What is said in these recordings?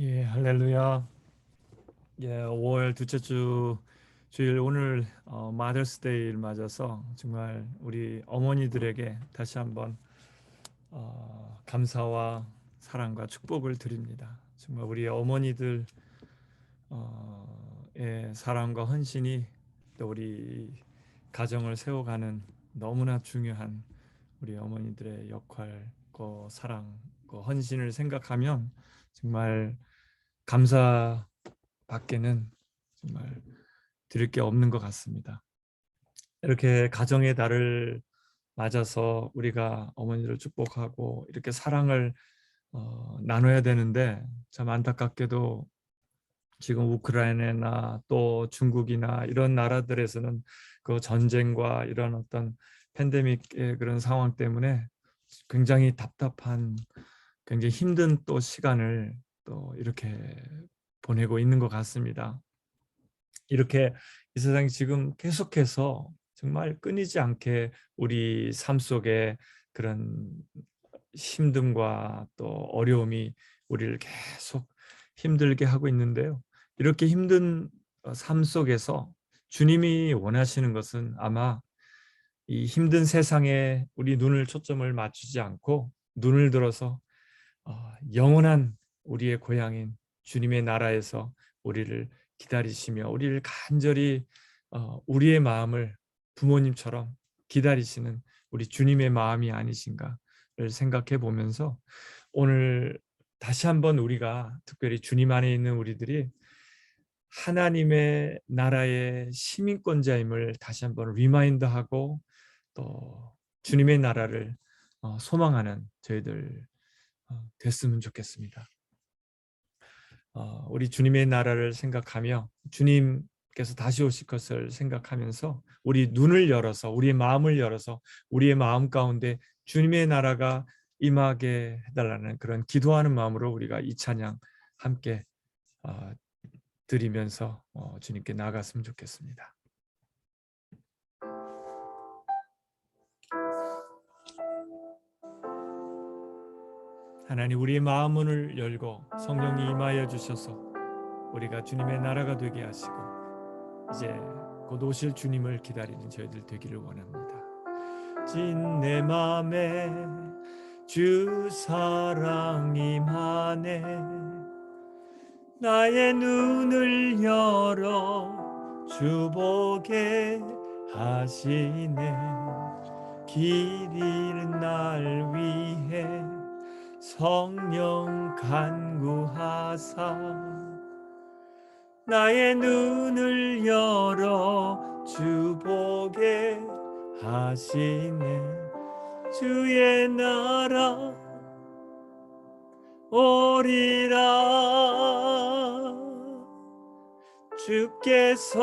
예, 할렐루야. 예, 5월 둘째 주 주일 오늘 마더스데이를 맞아서 정말 우리 어머니들에게 다시 한번 감사와 사랑과 축복을 드립니다. 정말 우리 어머니들 의 사랑과 헌신이 또 우리 가정을 세워가는 너무나 중요한 우리 어머니들의 역할, 그 사랑, 그 헌신을 생각하면 정말 감사밖에는 정말 드릴 게 없는 것 같습니다. 이렇게 가정의 달을 맞아서 우리가 어머니를 축복하고 이렇게 사랑을 나눠야 되는데 참 안타깝게도 지금 우크라이나나 또 중국이나 이런 나라들에서는 그 전쟁과 이런 어떤 팬데믹의 그런 상황 때문에 굉장히 답답한 굉장히 힘든 또 시간을 또 이렇게 보내고 있는 것 같습니다. 이렇게 이 세상이 지금 계속해서 정말 끊이지 않게 우리 삶 속에 그런 힘듦과 또 어려움이 우리를 계속 힘들게 하고 있는데요. 이렇게 힘든 삶 속에서 주님이 원하시는 것은 아마 이 힘든 세상에 우리 눈을 초점을 맞추지 않고 눈을 들어서 영원한 우리의 고향인 주님의 나라에서 우리를 기다리시며 우리를 간절히 우리의 마음을 부모님처럼 기다리시는 우리 주님의 마음이 아니신가를 생각해 보면서 오늘 다시 한번 우리가 특별히 주님 안에 있는 우리들이 하나님의 나라의 시민권자임을 다시 한번 리마인드하고 또 주님의 나라를 소망하는 저희들 됐으면 좋겠습니다. 우리 주님의 나라를 생각하며 주님께서 다시 오실 것을 생각하면서 우리 눈을 열어서 우리의 마음을 열어서 우리의 마음 가운데 주님의 나라가 임하게 해달라는 그런 기도하는 마음으로 우리가 이 찬양 함께 드리면서 주님께 나아갔으면 좋겠습니다. 하나님, 우리의 마음문을 열고 성령이 임하여 주셔서 우리가 주님의 나라가 되게 하시고 이제 곧 오실 주님을 기다리는 저희들 되기를 원합니다. 진 내 맘에 주 사랑 임하네. 나의 눈을 열어 주 보게 하시네. 길 잃은 날 위해 성령 간구하사 나의 눈을 열어 주 보게 하시네. 주의 나라 오리라. 주께서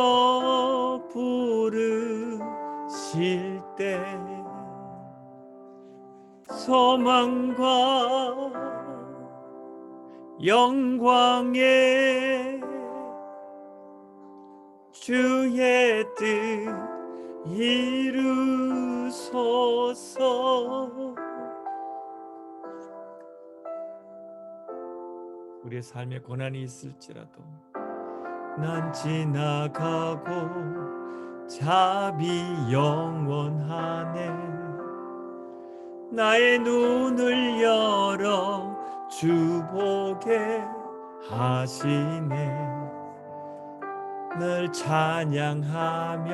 부르실 때 소망과 영광에 주의 뜻 이루소서. 우리의 삶에 고난이 있을지라도 난 지나가고 자비 영원하네. 나의 눈을 열어 주 보게 하시네. 늘 찬양하며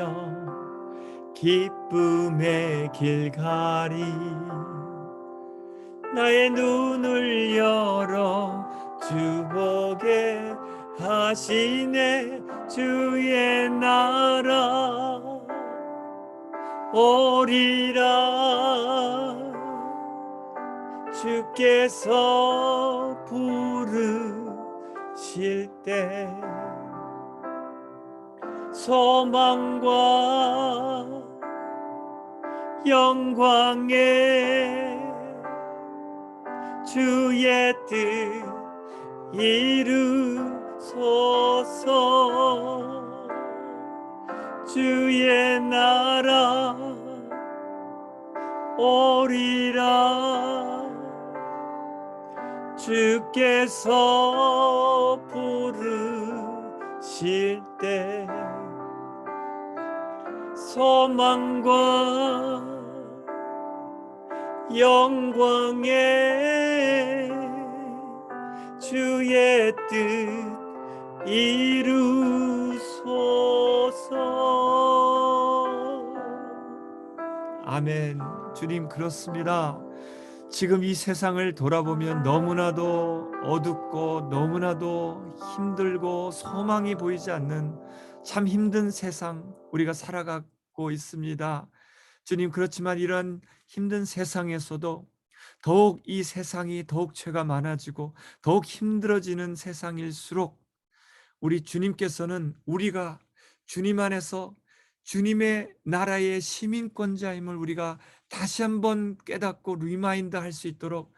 기쁨의 길 가리. 나의 눈을 열어 주 보게 하시네. 주의 나라 오리라. 주께서 부르실 때 소망과 영광에 주의 뜻 이루소서. 주의 나라 오리라. 주께서 부르실 때 소망과 영광에 주의 뜻 이루소서. 아멘. 주님, 그렇습니다. 지금 이 세상을 돌아보면 너무나도 어둡고 너무나도 힘들고 소망이 보이지 않는 참 힘든 세상 우리가 살아가고 있습니다. 주님, 그렇지만 이런 힘든 세상에서도 더욱 이 세상이 더욱 죄가 많아지고 더욱 힘들어지는 세상일수록 우리 주님께서는 우리가 주님 안에서 주님의 나라의 시민권자임을 우리가 다시 한번 깨닫고 리마인드 할 수 있도록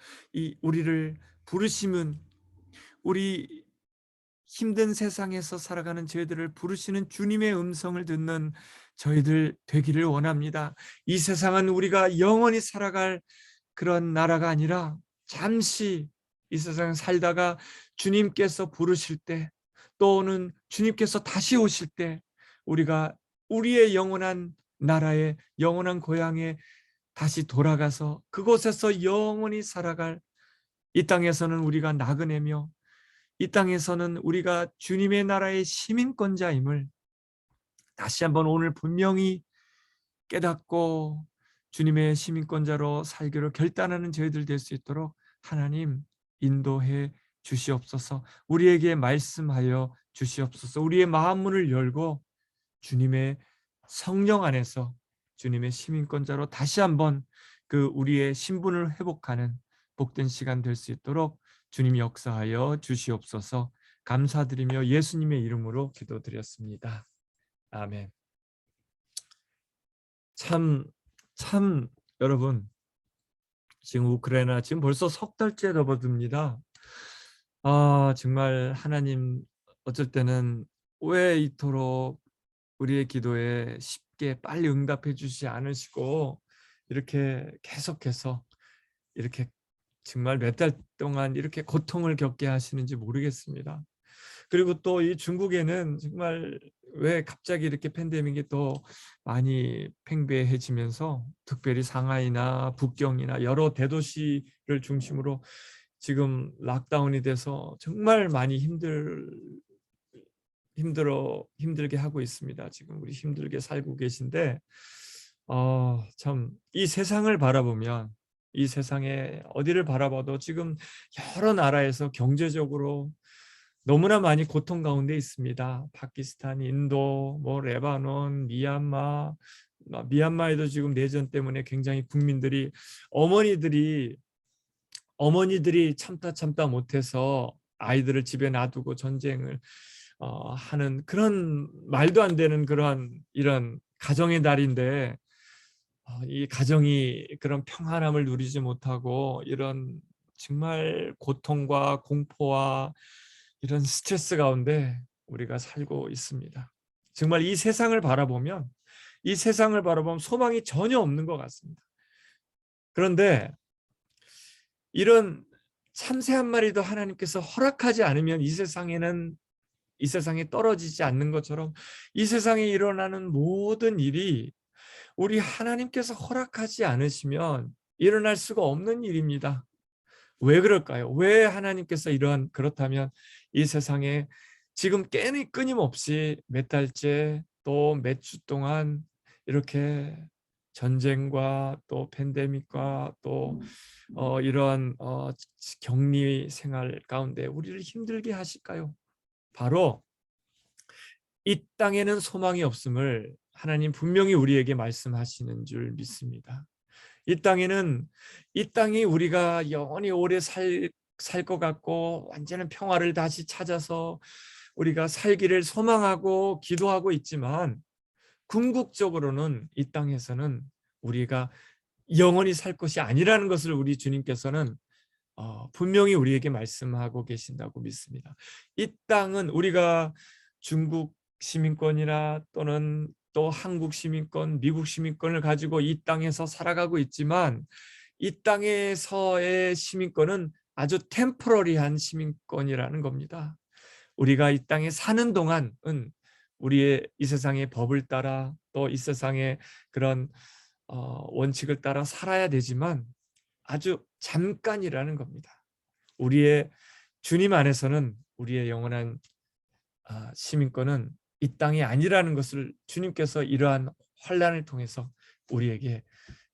우리를 부르심은, 우리 힘든 세상에서 살아가는 저희들을 부르시는 주님의 음성을 듣는 저희들 되기를 원합니다. 이 세상은 우리가 영원히 살아갈 그런 나라가 아니라 잠시 이 세상 살다가 주님께서 부르실 때, 또는 주님께서 다시 오실 때 우리가 우리의 영원한 나라에, 영원한 고향에 다시 돌아가서 그곳에서 영원히 살아갈, 이 땅에서는 우리가 나그네며 이 땅에서는 우리가 주님의 나라의 시민권자임을 다시 한번 오늘 분명히 깨닫고 주님의 시민권자로 살기로 결단하는 저희들 될 수 있도록 하나님 인도해 주시옵소서. 우리에게 말씀하여 주시옵소서. 우리의 마음문을 열고 주님의 성령 안에서 주님의 시민권자로 다시 한번 그 우리의 신분을 회복하는 복된 시간 될 수 있도록 주님 역사하여 주시옵소서. 감사드리며 예수님의 이름으로 기도드렸습니다. 아멘. 참 여러분, 지금 우크라이나 지금 벌써 석 달째 접어듭니다. 정말 하나님, 어쩔 때는 왜 이토록 우리의 기도에 쉽게 빨리 응답해 주시지 않으시고 이렇게 계속해서 이렇게 정말 몇 달 동안 이렇게 고통을 겪게 하시는지 모르겠습니다. 그리고 또 이 중국에는 정말 왜 갑자기 이렇게 팬데믹이 또 많이 팽배해지면서 특별히 상하이나 북경이나 여러 대도시를 중심으로 지금 락다운이 돼서 정말 많이 힘들게 하고 있습니다. 지금 우리 힘들게 살고 계신데 참 이 세상을 바라보면, 이 세상에 어디를 바라봐도 지금 여러 나라에서 경제적으로 너무나 많이 고통 가운데 있습니다. 파키스탄, 인도, 레바논, 미얀마에도 지금 내전 때문에 굉장히 국민들이, 어머니들이 참다 못해서 아이들을 집에 놔두고 전쟁을 하는 그런 말도 안 되는 그런 이런 가정의 날인데, 이 가정이 그런 평안함을 누리지 못하고 이런 정말 고통과 공포와 이런 스트레스 가운데 우리가 살고 있습니다. 정말 이 세상을 바라보면 소망이 전혀 없는 것 같습니다. 그런데 이런 참새 한 마리도 하나님께서 허락하지 않으면 이 세상에 떨어지지 않는 것처럼 이 세상에 일어나는 모든 일이 우리 하나님께서 허락하지 않으시면 일어날 수가 없는 일입니다. 왜 그럴까요? 왜 하나님께서 그렇다면 이 세상에 지금 끊임없이 몇 달째 또 몇 주 동안 이렇게 전쟁과 또 팬데믹과 또 이러한 격리 생활 가운데 우리를 힘들게 하실까요? 바로 이 땅에는 소망이 없음을 하나님 분명히 우리에게 말씀하시는 줄 믿습니다. 이 땅이 우리가 영원히 오래 살 것 같고 완전한 평화를 다시 찾아서 우리가 살기를 소망하고 기도하고 있지만, 궁극적으로는 이 땅에서는 우리가 영원히 살 것이 아니라는 것을 우리 주님께서는 분명히 우리에게 말씀하고 계신다고 믿습니다. 이 땅은 우리가 중국 시민권이나 또는 또 한국 시민권, 미국 시민권을 가지고 이 땅에서 살아가고 있지만, 이 땅에서의 시민권은 아주 템포러리한 시민권이라는 겁니다. 우리가 이 땅에 사는 동안은 우리의 이 세상의 법을 따라 또 이 세상의 그런 원칙을 따라 살아야 되지만 아주 잠깐이라는 겁니다. 우리의 주님 안에서는 우리의 영원한 시민권은 이 땅이 아니라는 것을 주님께서 이러한 환난을 통해서 우리에게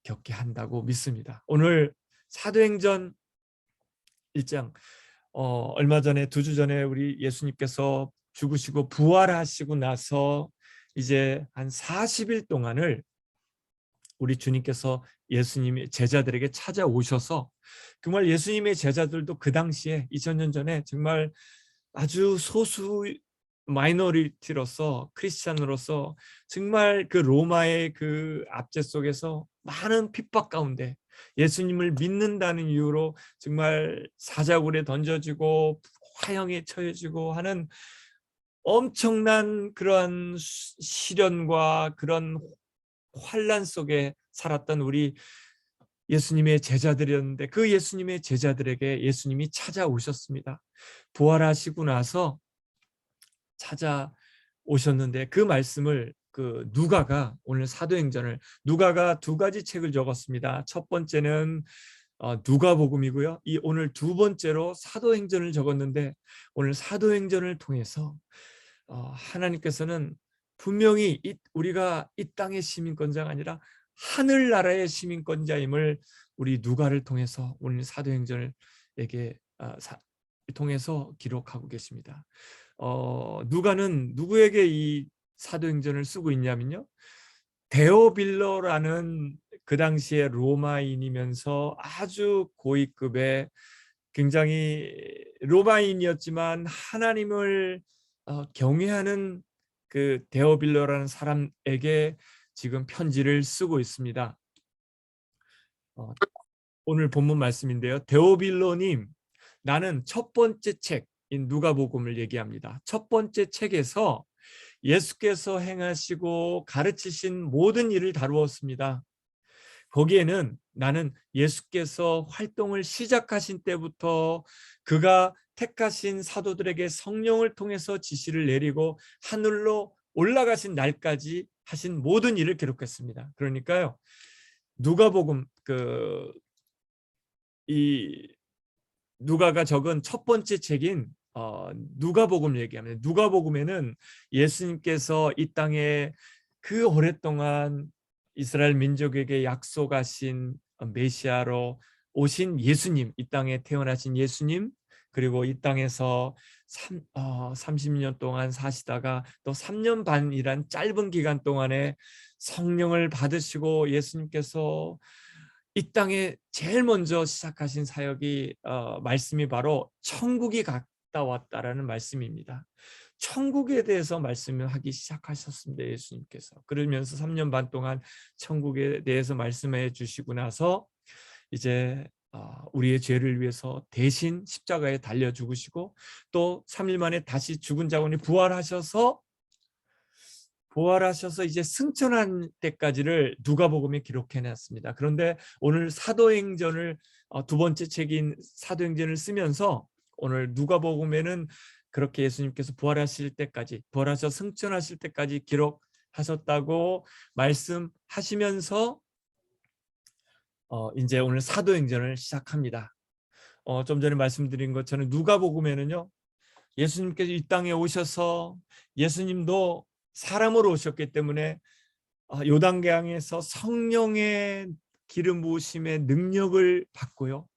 겪게 한다고 믿습니다. 오늘 사도행전 1장 얼마 전에 2주 전에 우리 예수님께서 죽으시고 부활하시고 나서 이제 한 40일 동안을 우리 주님께서 예수님의 제자들에게 찾아오셔서 정말 예수님의 제자들도 그 당시에 2000년 전에 정말 아주 소수 마이너리티로서 크리스찬으로서 정말 그 로마의 그 압제 속에서 많은 핍박 가운데 예수님을 믿는다는 이유로 정말 사자굴에 던져지고 화형에 처해지고 하는 엄청난 그러한 시련과 그런 환난 속에 살았던 우리 예수님의 제자들이었는데 그 예수님의 제자들에게 예수님이 찾아오셨습니다. 부활하시고 나서 찾아오셨는데 그 말씀을 그 누가가 오늘 사도행전을 누가가 2가지 책을 적었습니다. 첫 번째는 누가복음이고요. 이 오늘 2번째로 사도행전을 적었는데 오늘 사도행전을 통해서 하나님께서는 분명히 우리가 이 땅의 시민권자가 아니라 하늘나라의 시민권자임을 우리 누가를 통해서 오늘 사도행전에게 통해서 기록하고 계십니다. 누가는 누구에게 이 사도행전을 쓰고 있냐면요, 데오빌로라는 그 당시에 로마인이면서 아주 고위급의 굉장히 로마인이었지만 하나님을 경외하는 그 데오빌로라는 사람에게 지금 편지를 쓰고 있습니다. 오늘 본문 말씀인데요. 데오빌로님, 나는 첫 번째 책인 누가복음을 얘기합니다. 첫 번째 책에서 예수께서 행하시고 가르치신 모든 일을 다루었습니다. 거기에는 나는 예수께서 활동을 시작하신 때부터 그가 택하신 사도들에게 성령을 통해서 지시를 내리고 하늘로 올라가신 날까지 하신 모든 일을 기록했습니다. 그러니까요, 누가복음 이 누가가 적은 첫 번째 책인 누가복음 얘기합니다. 누가복음에는 예수님께서 이 땅에 그 오랫동안 이스라엘 민족에게 약속하신 메시아로 오신 예수님, 이 땅에 태어나신 예수님, 그리고 이 땅에서 30년 동안 사시다가 또 3년 반이란 짧은 기간 동안에 성령을 받으시고 예수님께서 이 땅에 제일 먼저 시작하신 사역이 말씀이 바로 천국이 갔다 왔다라는 말씀입니다. 천국에 대해서 말씀을 하기 시작하셨습니다. 예수님께서. 그러면서 3년 반 동안 천국에 대해서 말씀해 주시고 나서 이제 우리의 죄를 위해서 대신 십자가에 달려 죽으시고 또 3일 만에 다시 죽은 자원이 부활하셔서 이제 승천한 때까지를 누가복음에 기록해놨습니다. 그런데 오늘 사도행전을 2번째 책인 사도행전을 쓰면서 오늘 누가복음에는 그렇게 예수님께서 부활하실 때까지, 부활하셔 승천하실 때까지 기록하셨다고 말씀하시면서 이제 오늘 사도행전을 시작합니다. 좀 전에 말씀드린 것처럼 누가복음에는요, 예수님께서 이 땅에 오셔서 예수님도 사람으로 오셨기 때문에 요단강에서 성령의 기름 부으심의 능력을 받고요.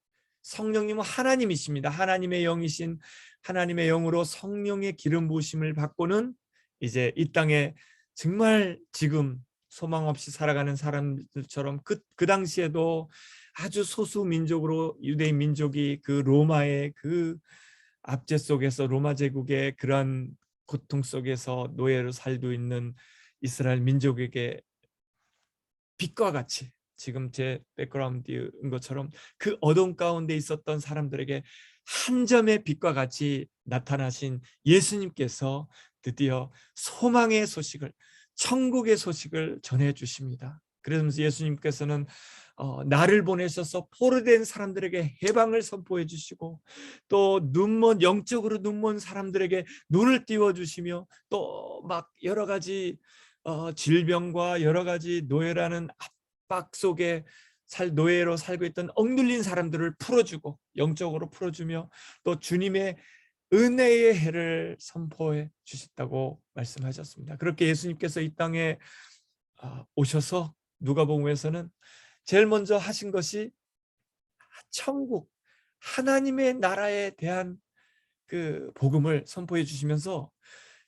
성령님은 하나님이십니다. 하나님의 영이신 하나님의 영으로 성령의 기름 부으심을 받고는 이제 이 땅에 정말 지금 소망 없이 살아가는 사람들처럼 그 당시에도 아주 소수 민족으로 유대인 민족이 그 로마의 그 압제 속에서 로마 제국의 그러한 고통 속에서 노예로 살고 있는 이스라엘 민족에게 빛과 같이 지금 제 백그라운드인 것처럼 그 어둠 가운데 있었던 사람들에게 한 점의 빛과 같이 나타나신 예수님께서 드디어 소망의 소식을, 천국의 소식을 전해 주십니다. 그러면서 예수님께서는 나를 보내셔서 포로된 사람들에게 해방을 선포해 주시고, 또 영적으로 눈먼 사람들에게 눈을 띄워 주시며, 또 막 여러 가지 질병과 여러 가지 노예라는 압박 속에 노예로 살고 있던 억눌린 사람들을 풀어주고, 영적으로 풀어주며, 또 주님의 은혜의 해를 선포해 주셨다고 말씀하셨습니다. 그렇게 예수님께서 이 땅에 오셔서 누가복음에서는 제일 먼저 하신 것이 천국, 하나님의 나라에 대한 그 복음을 선포해 주시면서,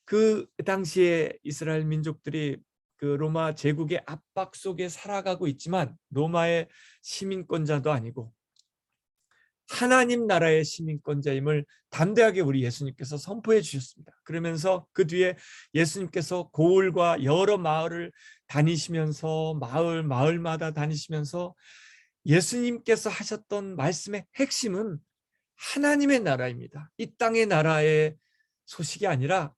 그 당시에 이스라엘 민족들이 그 로마 제국의 압박 속에 살아가고 있지만 로마의 시민권자도 아니고 하나님 나라의 시민권자임을 담대하게 우리 예수님께서 선포해 주셨습니다. 그러면서 그 뒤에 예수님께서 고을과 여러 마을을 다니시면서 마을마다 다니시면서 예수님께서 하셨던 말씀의 핵심은 하나님의 나라입니다. 이 땅의 나라의 소식이 아니라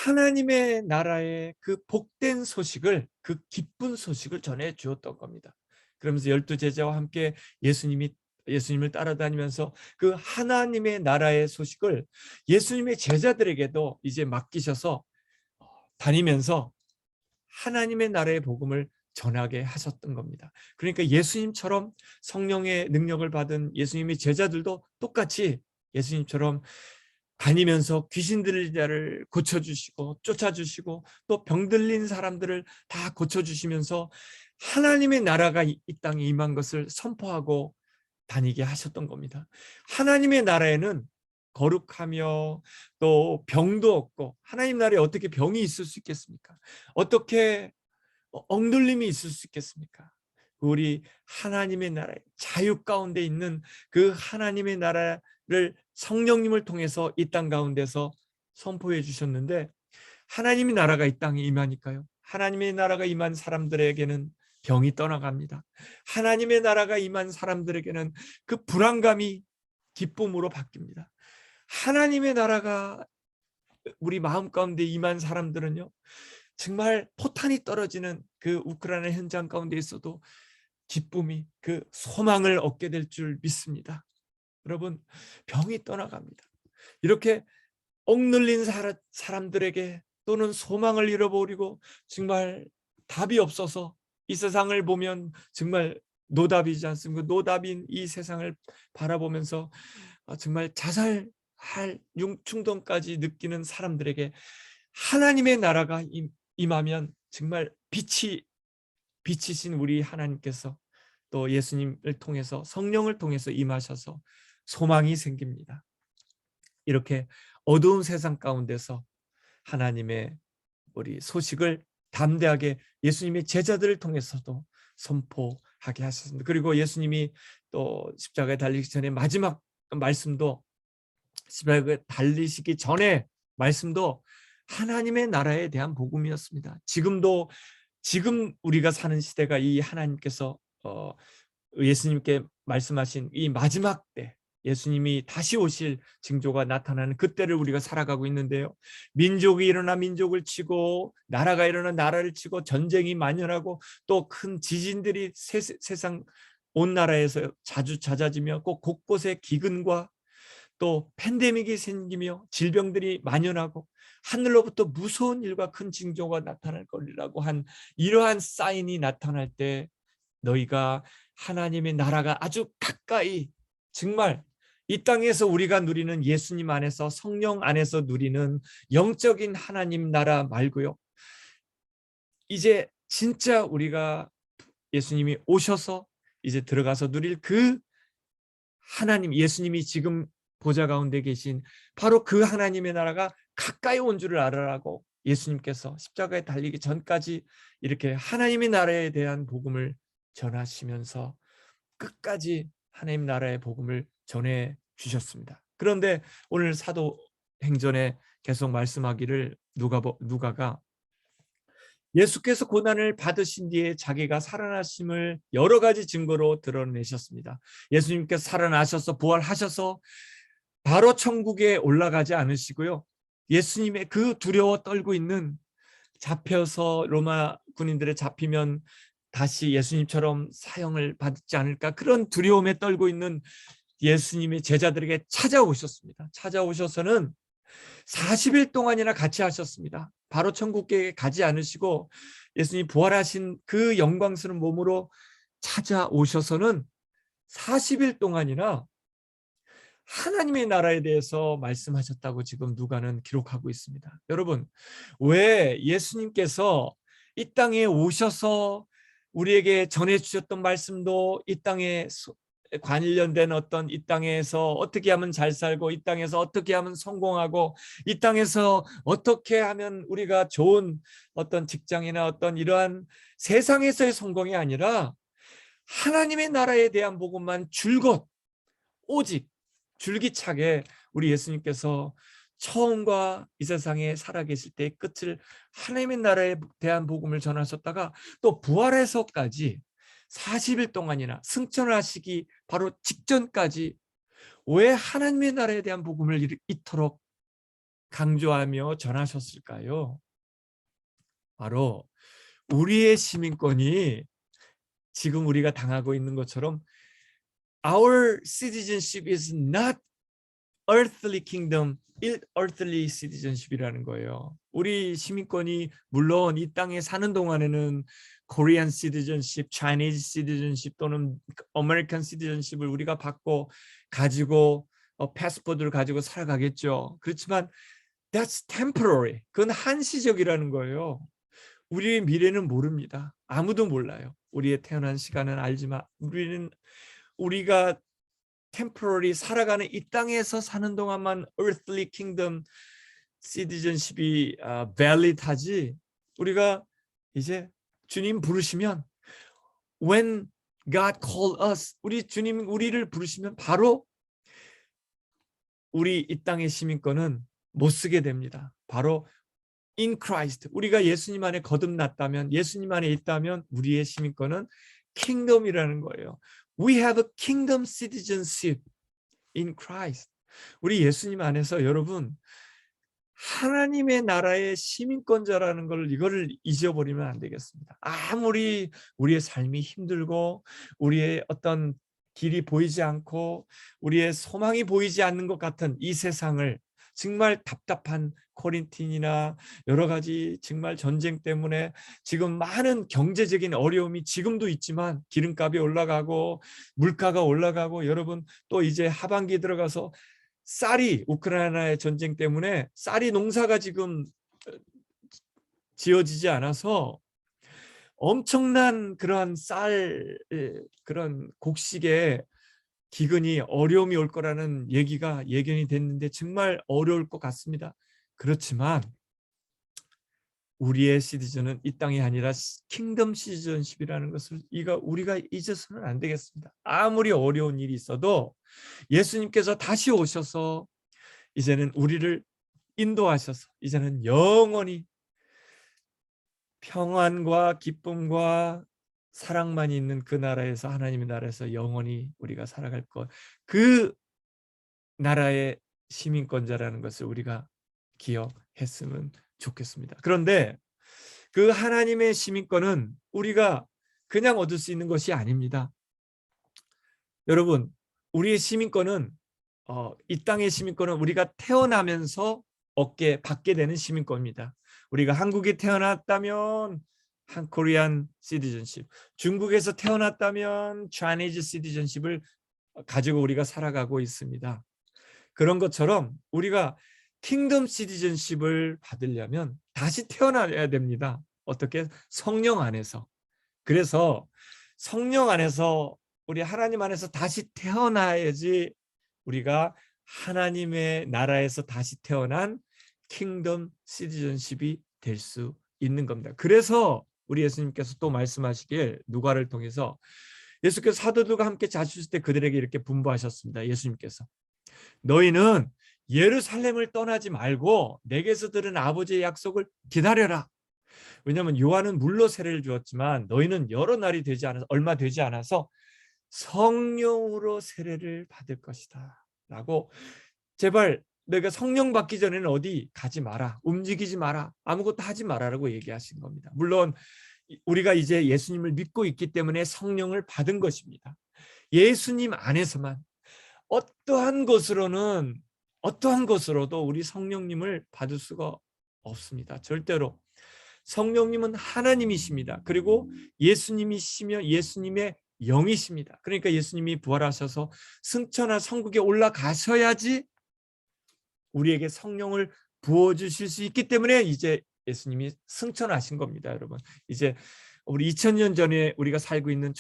하나님의 나라의 그 복된 소식을, 그 기쁜 소식을 전해 주었던 겁니다. 그러면서 12 제자와 함께 예수님을 따라다니면서 그 하나님의 나라의 소식을 예수님의 제자들에게도 이제 맡기셔서 다니면서 하나님의 나라의 복음을 전하게 하셨던 겁니다. 그러니까 예수님처럼 성령의 능력을 받은 예수님의 제자들도 똑같이 예수님처럼 다니면서 귀신 들린 자를 고쳐주시고 쫓아주시고, 또 병 들린 사람들을 다 고쳐주시면서 하나님의 나라가 이 땅에 임한 것을 선포하고 다니게 하셨던 겁니다. 하나님의 나라에는 거룩하며 또 병도 없고, 하나님 나라에 어떻게 병이 있을 수 있겠습니까? 어떻게 억눌림이 있을 수 있겠습니까? 우리 하나님의 나라의 자유 가운데 있는 그 하나님의 나라를 성령님을 통해서 이 땅 가운데서 선포해 주셨는데, 하나님의 나라가 이 땅에 임하니까요, 하나님의 나라가 임한 사람들에게는 병이 떠나갑니다. 하나님의 나라가 임한 사람들에게는 그 불안감이 기쁨으로 바뀝니다. 하나님의 나라가 우리 마음 가운데 임한 사람들은요, 정말 포탄이 떨어지는 그 우크라이나 현장 가운데 있어도 기쁨이, 그 소망을 얻게 될 줄 믿습니다. 여러분, 병이 떠나갑니다. 이렇게 억눌린 사람들에게, 또는 소망을 잃어버리고 정말 답이 없어서 이 세상을 보면 정말 노답이지 않습니까? 노답인 이 세상을 바라보면서 정말 자살할 충동까지 느끼는 사람들에게 하나님의 나라가 임하면 정말 빛이신 우리 하나님께서 또 예수님을 통해서, 성령을 통해서 임하셔서 소망이 생깁니다. 이렇게 어두운 세상 가운데서 하나님의 우리 소식을 담대하게 예수님의 제자들을 통해서도 선포하게 하셨습니다. 그리고 예수님이 또 십자가에 달리기 전에 마지막 말씀도, 십자가에 달리시기 전에 말씀도 하나님의 나라에 대한 복음이었습니다. 지금 우리가 사는 시대가 이 하나님께서 예수님께 말씀하신 이 마지막 때, 예수님이 다시 오실 징조가 나타나는 그때를 우리가 살아가고 있는데요, 민족이 일어나 민족을 치고, 나라가 일어나 나라를 치고, 전쟁이 만연하고, 또 큰 지진들이 세상 온 나라에서 자주 잦아지며, 꼭 곳곳에 기근과 또 팬데믹이 생기며 질병들이 만연하고, 하늘로부터 무서운 일과 큰 징조가 나타날 것이라고 한 이러한 사인이 나타날 때, 너희가 하나님의 나라가 아주 가까이, 정말 이 땅에서 우리가 누리는 예수님 안에서, 성령 안에서 누리는 영적인 하나님 나라 말고요, 이제 진짜 우리가 예수님이 오셔서 이제 들어가서 누릴 그 하나님, 예수님이 지금 보좌 가운데 계신 바로 그 하나님의 나라가 가까이 온 줄을 알아라고 예수님께서 십자가에 달리기 전까지 이렇게 하나님의 나라에 대한 복음을 전하시면서 끝까지 하나님 나라의 복음을 전해 주셨습니다. 그런데 오늘 사도행전에 계속 말씀하기를, 누가가 예수께서 고난을 받으신 뒤에 자기가 살아나심을 여러 가지 증거로 드러내셨습니다. 예수님께서 살아나셔서 부활하셔서 바로 천국에 올라가지 않으시고요, 예수님의 그 두려워 떨고 있는 잡혀서 로마 군인들에 잡히면 다시 예수님처럼 사형을 받지 않을까, 그런 두려움에 떨고 있는 예수님의 제자들에게 찾아오셨습니다. 찾아오셔서는 40일 동안이나 같이 하셨습니다. 바로 천국에 가지 않으시고 예수님 부활하신 그 영광스러운 몸으로 찾아오셔서는 40일 동안이나 하나님의 나라에 대해서 말씀하셨다고 지금 누가는 기록하고 있습니다. 여러분, 왜 예수님께서 이 땅에 오셔서 우리에게 전해주셨던 말씀도 이 땅에 관련된 어떤 이 땅에서 어떻게 하면 잘 살고, 이 땅에서 어떻게 하면 성공하고, 이 땅에서 어떻게 하면 우리가 좋은 어떤 직장이나 어떤 이러한 세상에서의 성공이 아니라 하나님의 나라에 대한 복음만 줄곧 오직 줄기차게 우리 예수님께서 처음과 이 세상에 살아계실 때의 끝을 하나님의 나라에 대한 복음을 전하셨다가 또 부활해서까지 40일 동안이나 승천을 하시기 바로 직전까지 왜 하나님의 나라에 대한 복음을 이토록 강조하며 전하셨을까요? 바로 우리의 시민권이 지금 우리가 당하고 있는 것처럼 Our citizenship is not earthly kingdom, earthly citizenship이라는 거예요. 우리 시민권이 물론 이 땅에 사는 동안에는 Korean citizenship, Chinese citizenship 또는 American citizenship을 우리가 받고 가지고 패스포드를 가지고 살아가겠죠. 그렇지만 that's temporary. 그건 한시적이라는 거예요. 우리의 미래는 모릅니다. 아무도 몰라요. 우리의 태어난 시간은 알지만 우리가 temporary 살아가는 이 땅에서 사는 동안만 earthly kingdom citizenship이 valid하지, 우리가 이제 주님 부르시면 when God call us, 우리 주님 우리를 부르시면 바로 우리 이 땅의 시민권은 못 쓰게 됩니다. 바로 in Christ, 우리가 예수님 안에 거듭났다면, 예수님 안에 있다면 우리의 시민권은 kingdom이라는 거예요. We have a kingdom citizenship in Christ. 우리 예수님 안에서 여러분 하나님의 나라의 시민권자라는 걸, 이거를 잊어버리면 안 되겠습니다. 아무리 우리의 삶이 힘들고 우리의 어떤 길이 보이지 않고 우리의 소망이 보이지 않는 것 같은 이 세상을, 정말 답답한 코린틴이나 여러 가지 정말 전쟁 때문에 지금 많은 경제적인 어려움이 지금도 있지만, 기름값이 올라가고 물가가 올라가고, 여러분 또 이제 하반기 들어가서 쌀이, 우크라이나의 전쟁 때문에 쌀이 농사가 지금 지어지지 않아서 엄청난 그러한 그런 곡식에 기근이 어려움이 올 거라는 얘기가 예견이 됐는데 정말 어려울 것 같습니다. 그렇지만 우리의 시티즌은 이 땅이 아니라 킹덤 시티즌십이라는 것을 우리가 잊어서는 안 되겠습니다. 아무리 어려운 일이 있어도 예수님께서 다시 오셔서 이제는 우리를 인도하셔서 이제는 영원히 평안과 기쁨과 사랑만 있는 그 나라에서, 하나님의 나라에서 영원히 우리가 살아갈 것, 그 나라의 시민권자라는 것을 우리가 기억했으면 좋겠습니다. 그런데 그 하나님의 시민권은 우리가 그냥 얻을 수 있는 것이 아닙니다. 여러분, 우리의 시민권은 이 땅의 시민권은 우리가 태어나면서 받게 되는 시민권입니다. 우리가 한국에 태어났다면 한 코리안 시티즌십, 중국에서 태어났다면 차이니즈 시티즌십을 가지고 우리가 살아가고 있습니다. 그런 것처럼 우리가 킹덤 시티즌십을 받으려면 다시 태어나야 됩니다. 어떻게? 성령 안에서. 그래서 성령 안에서, 우리 하나님 안에서 다시 태어나야지 우리가 하나님의 나라에서 다시 태어난 킹덤 시티즌십이 될 수 있는 겁니다. 그래서 우리 예수님께서 또 말씀하시길 누가를 통해서, 예수께서 사도들과 함께 자주실 때 그들에게 이렇게 분부하셨습니다. 예수님께서 너희는 예루살렘을 떠나지 말고 내게서 들은 아버지의 약속을 기다려라. 왜냐하면 요한은 물로 세례를 주었지만 너희는 여러 날이 되지 않아서, 얼마 되지 않아서 성령으로 세례를 받을 것이다 라고, 제발 너희가 성령 받기 전에는 어디 가지 마라, 움직이지 마라, 아무것도 하지 마라라고 얘기하신 겁니다. 물론 우리가 이제 예수님을 믿고 있기 때문에 성령을 받은 것입니다. 예수님 안에서만 어떠한 것으로도 우리 성령님을 받을 수가 없습니다. 절대로. 성령님은 하나님이십니다. 그리고 예수님이시며 예수님의 영이십니다. 그러니까 예수님이 부활하셔서 승천한 천국에 올라가셔야지 우리에게 성령을 부어주실 수 있기 때문에 이제 예수님이 승천하신 겁니다. 여러분, 이제 우리 2000년 전에 우리가 살고 있는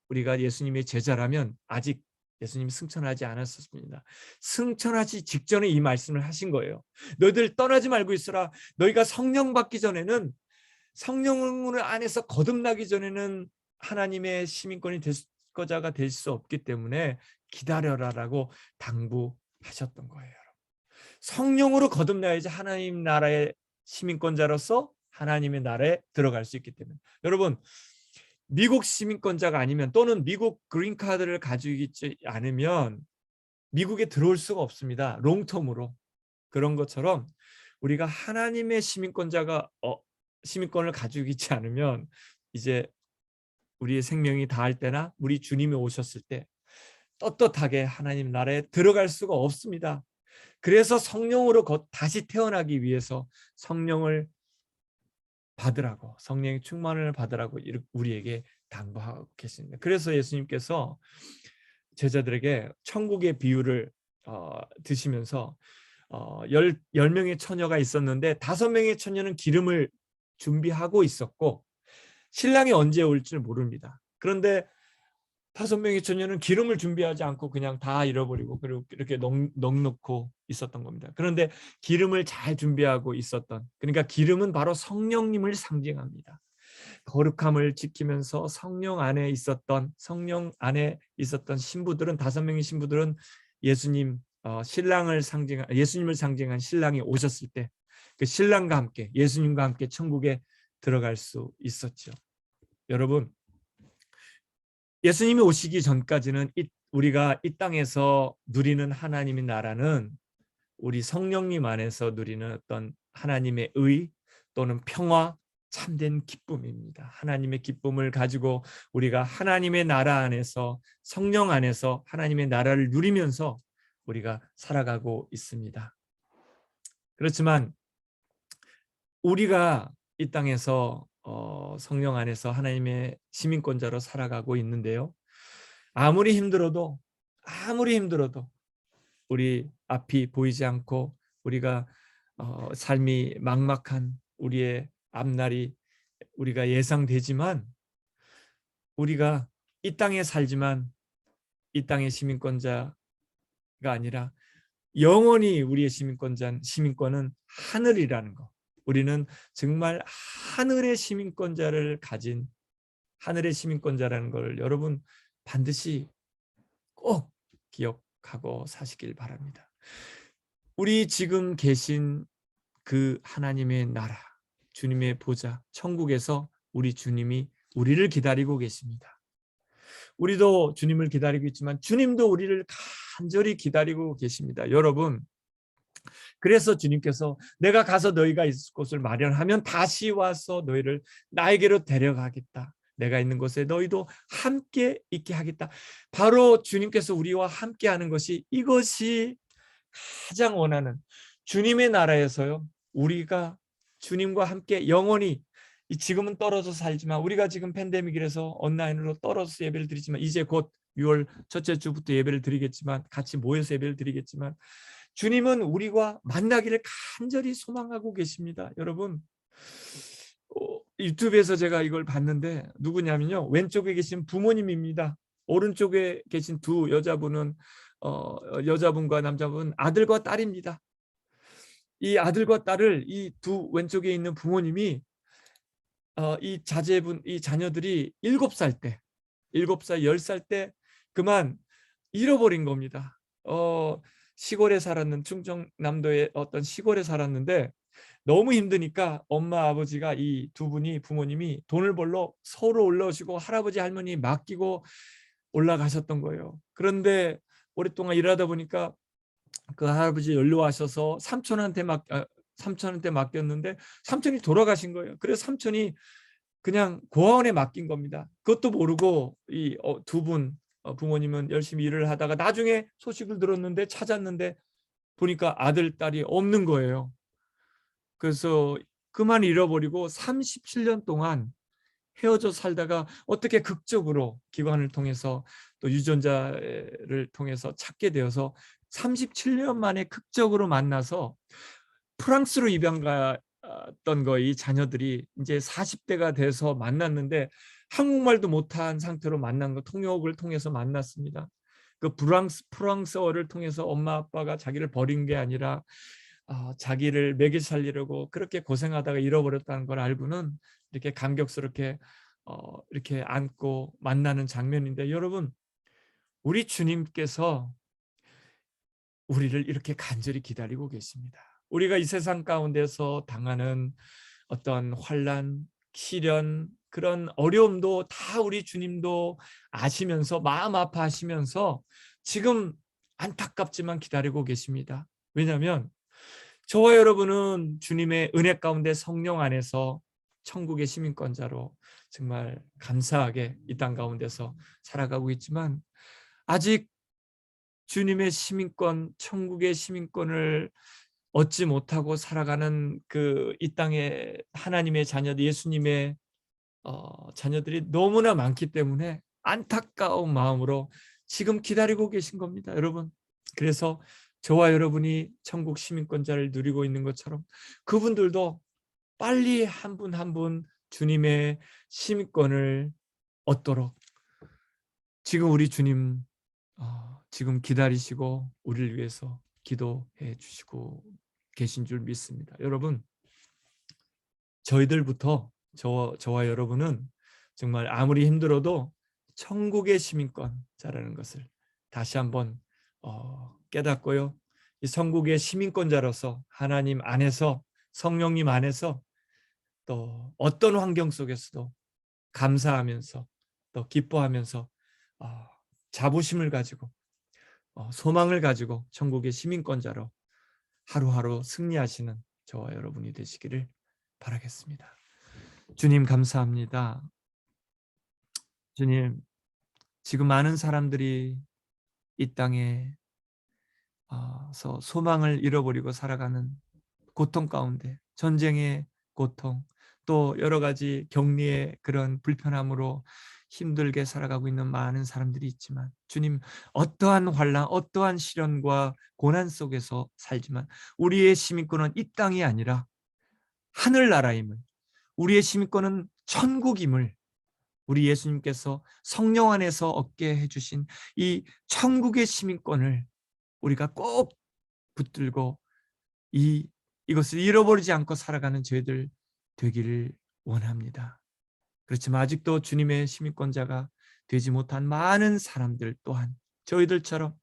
우리가 예수님의 제자라면 아직 예수님이 승천하지 않았었습니다. 승천하지 직전에 이 말씀을 하신 거예요. 너희들 떠나지 말고 있어라. 너희가 성령 받기 전에는, 성령을 안에서 거듭나기 전에는 하나님의 시민권이 거자가 될 수 없기 때문에 기다려라라고 당부하셨던 거예요. 성령으로 거듭나야지 하나님 나라의 시민권자로서 하나님의 나라에 들어갈 수 있기 때문에. 여러분, 미국 시민권자가 아니면, 또는 미국 그린카드를 가지고 있지 않으면 미국에 들어올 수가 없습니다. 롱텀으로. 그런 것처럼 우리가 하나님의 시민권을 가지고 있지 않으면 이제 우리의 생명이 다할 때나 우리 주님이 오셨을 때 떳떳하게 하나님 나라에 들어갈 수가 없습니다. 그래서 성령으로 다시 태어나기 위해서 성령을 받으라고, 성령의 충만을 받으라고 우리에게 당부하고 계십니다. 그래서 예수님께서 제자들에게 천국의 비유를 드시면서 10명의 처녀가 있었는데 5명의 처녀는 기름을 준비하고 있었고 신랑이 언제 올 줄 모릅니다. 그런데 5명의 처녀는 기름을 준비하지 않고 그냥 다 잃어버리고 그리고 이렇게 넉넉고 있었던 겁니다. 그런데 기름을 잘 준비하고 있었던, 그러니까 기름은 바로 성령님을 상징합니다. 거룩함을 지키면서 성령 안에 있었던 신부들은, 5명의 신부들은 예수님을 상징한 신랑이 오셨을 때 그 신랑과 함께, 예수님과 함께 천국에 들어갈 수 있었죠. 여러분, 예수님이 오시기 전까지는 우리가 이 땅에서 누리는 하나님의 나라는 우리 성령님 안에서 누리는 어떤 하나님의 의 또는 평화, 참된 기쁨입니다. 하나님의 기쁨을 가지고 우리가 하나님의 나라 안에서, 성령 안에서 하나님의 나라를 누리면서 우리가 살아가고 있습니다. 그렇지만 우리가 이 땅에서 성령 안에서 하나님의 시민권자로 살아가고 있는데요. 아무리 힘들어도 우리 앞이 보이지 않고 우리가 삶이 막막한 우리의 앞날이 우리가 예상되지만, 우리가 이 땅에 살지만 이 땅의 시민권자가 아니라 영원히 우리의 시민권은 하늘이라는 것. 우리는 정말 하늘의 시민권자를 가진 하늘의 시민권자라는 걸 여러분 반드시 꼭 기억하고 사시길 바랍니다. 우리 지금 계신 그 하나님의 나라, 주님의 보좌, 천국에서 우리 주님이 우리를 기다리고 계십니다. 우리도 주님을 기다리고 있지만 주님도 우리를 간절히 기다리고 계십니다. 여러분, 그래서 주님께서 내가 가서 너희가 있을 곳을 마련하면 다시 와서 너희를 나에게로 데려가겠다. 내가 있는 곳에 너희도 함께 있게 하겠다. 바로 주님께서 우리와 함께 하는 것이, 이것이 가장 원하는, 주님의 나라에서요, 우리가 주님과 함께 영원히, 지금은 떨어져 살지만, 우리가 지금 팬데믹이라서 온라인으로 떨어져서 예배를 드리지만, 이제 곧 6월 첫째 주부터 예배를 드리겠지만, 같이 모여서 예배를 드리겠지만, 주님은 우리와 만나기를 간절히 소망하고 계십니다. 여러분, 유튜브에서 제가 이걸 봤는데 누구냐면요, 왼쪽에 계신 부모님입니다. 오른쪽에 계신 두 여자분은 여자분과 남자분, 아들과 딸입니다. 이 아들과 딸을, 이 두 왼쪽에 있는 부모님이 이 자녀들이 7살 때, 7살, 10살 때 그만 잃어버린 겁니다. 시골에 살았는, 충청남도의 어떤 시골에 살았는데 너무 힘드니까 엄마 아버지가, 이 두 분이, 부모님이 돈을 벌러 서울로 올라오시고 할아버지 할머니 맡기고 올라가셨던 거예요. 그런데 오랫동안 일하다 보니까 그 할아버지 연로하셔서 삼촌한테 맡겼는데 삼촌이 돌아가신 거예요. 그래서 삼촌이 그냥 고아원에 맡긴 겁니다. 그것도 모르고 이 두 분 부모님은 열심히 일을 하다가 나중에 소식을 들었는데 찾았는데 보니까 아들, 딸이 없는 거예요. 그래서 그만 잃어버리고 37년 동안 헤어져 살다가 어떻게 극적으로 기관을 통해서 또 유전자를 통해서 찾게 되어서 37년 만에 극적으로 만나서 프랑스로 입양 갔던 거이 자녀들이 이제 40대가 돼서 만났는데 한국말도 못한 상태로 만난 거, 통역을 통해서 만났습니다. 그 프랑스어를 통해서 엄마 아빠가 자기를 버린 게 아니라 자기를 먹여 살리려고 그렇게 고생하다가 잃어버렸다는 걸 알고는 이렇게 감격스럽게 이렇게 안고 만나는 장면인데, 여러분, 우리 주님께서 우리를 이렇게 간절히 기다리고 계십니다. 우리가 이 세상 가운데서 당하는 어떤 환난, 시련, 그런 어려움도 다 우리 주님도 아시면서 마음 아파하시면서 지금 안타깝지만 기다리고 계십니다. 왜냐하면 저와 여러분은 주님의 은혜 가운데 성령 안에서 천국의 시민권자로 정말 감사하게 이 땅 가운데서 살아가고 있지만, 아직 주님의 시민권, 천국의 시민권을 얻지 못하고 살아가는 그 이 땅의 하나님의 자녀들, 예수님의 자녀들이 너무나 많기 때문에 안타까운 마음으로 지금 기다리고 계신 겁니다, 여러분. 그래서 저와 여러분이 천국 시민권자를 누리고 있는 것처럼 그분들도 빨리 한 분 한 분 주님의 시민권을 얻도록 지금 우리 주님 지금 기다리시고 우리를 위해서 기도해 주시고 계신 줄 믿습니다. 여러분, 저희들부터 저와 여러분은 정말 아무리 힘들어도 천국의 시민권자라는 것을 다시 한번 깨닫고요. 이 천국의 시민권자로서 하나님 안에서, 성령님 안에서 또 어떤 환경 속에서도 감사하면서 또 기뻐하면서 자부심을 가지고 소망을 가지고 천국의 시민권자로 하루하루 승리하시는 저와 여러분이 되시기를 바라겠습니다. 주님, 감사합니다. 주님, 지금 많은 사람들이 이 땅에서 소망을 잃어버리고 살아가는 고통 가운데, 전쟁의 고통, 또 여러 가지 격리의 그런 불편함으로 힘들게 살아가고 있는 많은 사람들이 있지만, 주님, 어떠한 환난, 어떠한 시련과 고난 속에서 살지만 우리의 시민권은 이 땅이 아니라 하늘나라임을, 우리의 시민권은 천국임을 우리 예수님께서 성령 안에서 얻게 해주신 이 천국의 시민권을 우리가 꼭 붙들고 이것을 잃어버리지 않고 살아가는 저희들 되기를 원합니다. 그렇지만 아직도 주님의 시민권자가 되지 못한 많은 사람들 또한 저희들처럼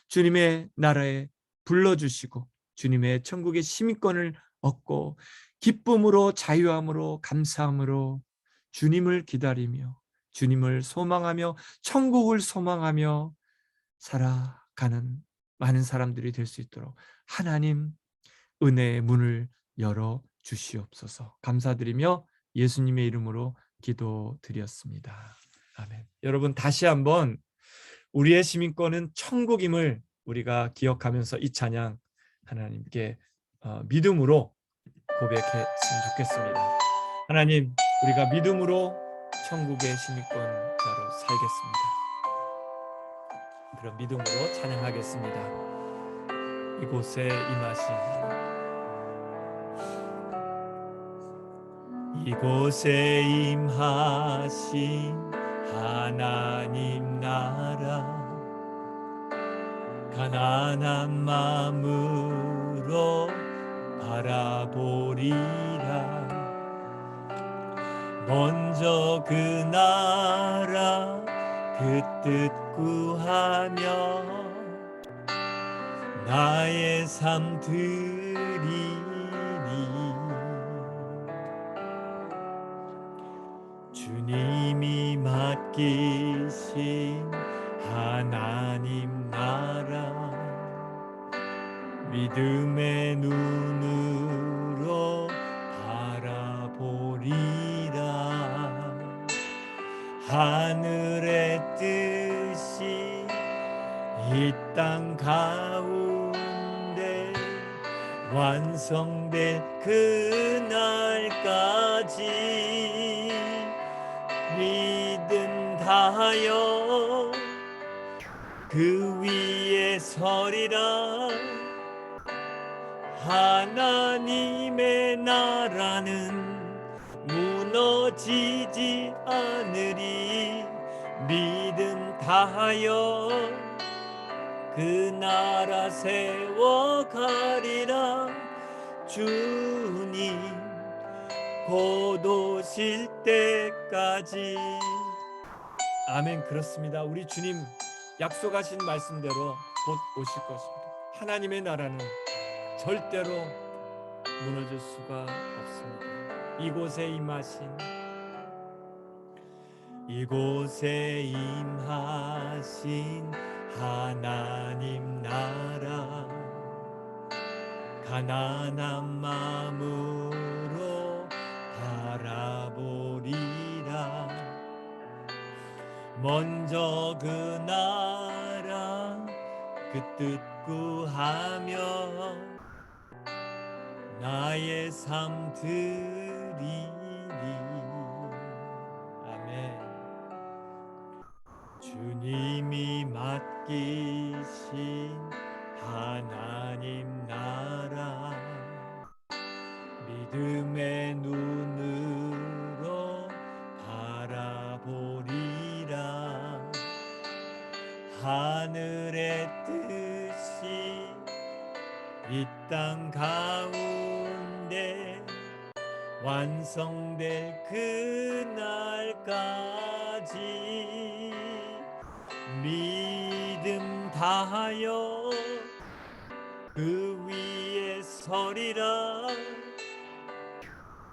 주님의 나라에 불러주시고 주님의 천국의 시민권을 얻고 기쁨으로, 자유함으로, 감사함으로 주님을 기다리며 주님을 소망하며 천국을 소망하며 살아가는 많은 사람들이 될 수 있도록 하나님 은혜의 문을 열어 주시옵소서. 감사드리며 예수님의 이름으로 기도드렸습니다. 아멘. 여러분, 다시 한번 우리의 시민권은 천국임을 우리가 기억하면서 이 찬양 하나님께 믿음으로 고백했으면 좋겠습니다. 하나님, 우리가 믿음으로 천국의 시민권자로 살겠습니다. 그런 믿음으로 찬양하겠습니다. 이곳에 임하신 이곳에 임하신 하나님 나라, 가난한 마음으로 바라보리라. 먼저 그 나라 그 뜻 구하며 나의 삶 드리니 주님이 맡기신 하나님 나라, 믿음의 눈으로 바라보리라. 하늘의 뜻이 이 땅 가운데 완성될 그날까지 믿음 다하여 그 위에 서리라. 하나님의 나라는 무너지지 않으리. 믿음 다하여 그 나라 세워가리라. 주님 곧 오실 때까지. 아멘. 그렇습니다. 우리 주님 약속하신 말씀대로 곧 오실 것입니다. 하나님의 나라는 절대로 무너질 수가 없습니다. 이곳에 임하신 하나님 나라, 가난한 마음으로 바라보리라. 먼저 그 나라 그 뜻 구하며 나의 삶 드리리. 아멘. 주님이 맡기신 하나님 나라, 믿음의 눈으로 바라보리라. 하늘의 뜻이 이 땅 가운데 완성될 그날까지 믿음 다하여 그 위에 서리라.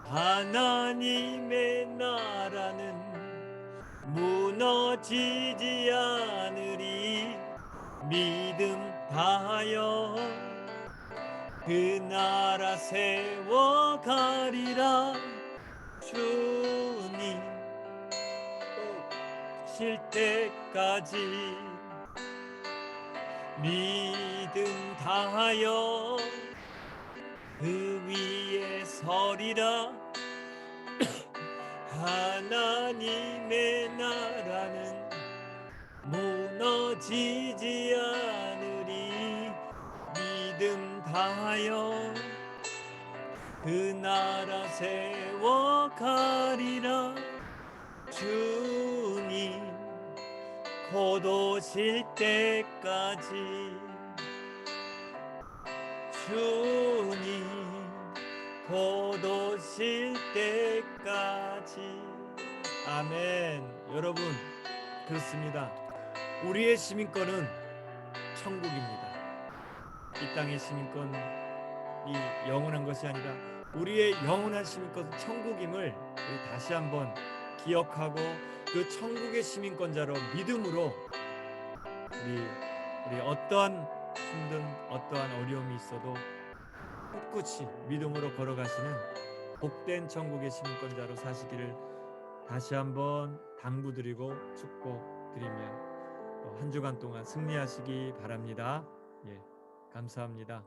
하나님의 나라는 무너지지 않으리. 믿음 다하여 그 나라 세워가리라. 주님 오실 때까지 믿음 다하여 그 위에 서리라. 하나님의 나라는 무너지지 않으리. 믿음 다하여 그 나라 세워가리라. 주님 곧 오실 때까지, 주님 곧 오실 때까지. 아멘. 여러분, 그렇습니다. 우리의 시민권은 천국입니다. 이 땅의 시민권이 영원한 것이 아니라 우리의 영원한 시민권은 천국임을 우리 다시 한번 기억하고 그 천국의 시민권자로 믿음으로 우리 어떠한 힘든 어떠한 어려움이 있어도 꿋꿋이 믿음으로 걸어가시는 복된 천국의 시민권자로 사시기를 다시 한번 당부드리고 축복드리며 한 주간 동안 승리하시기 바랍니다. 예, 감사합니다.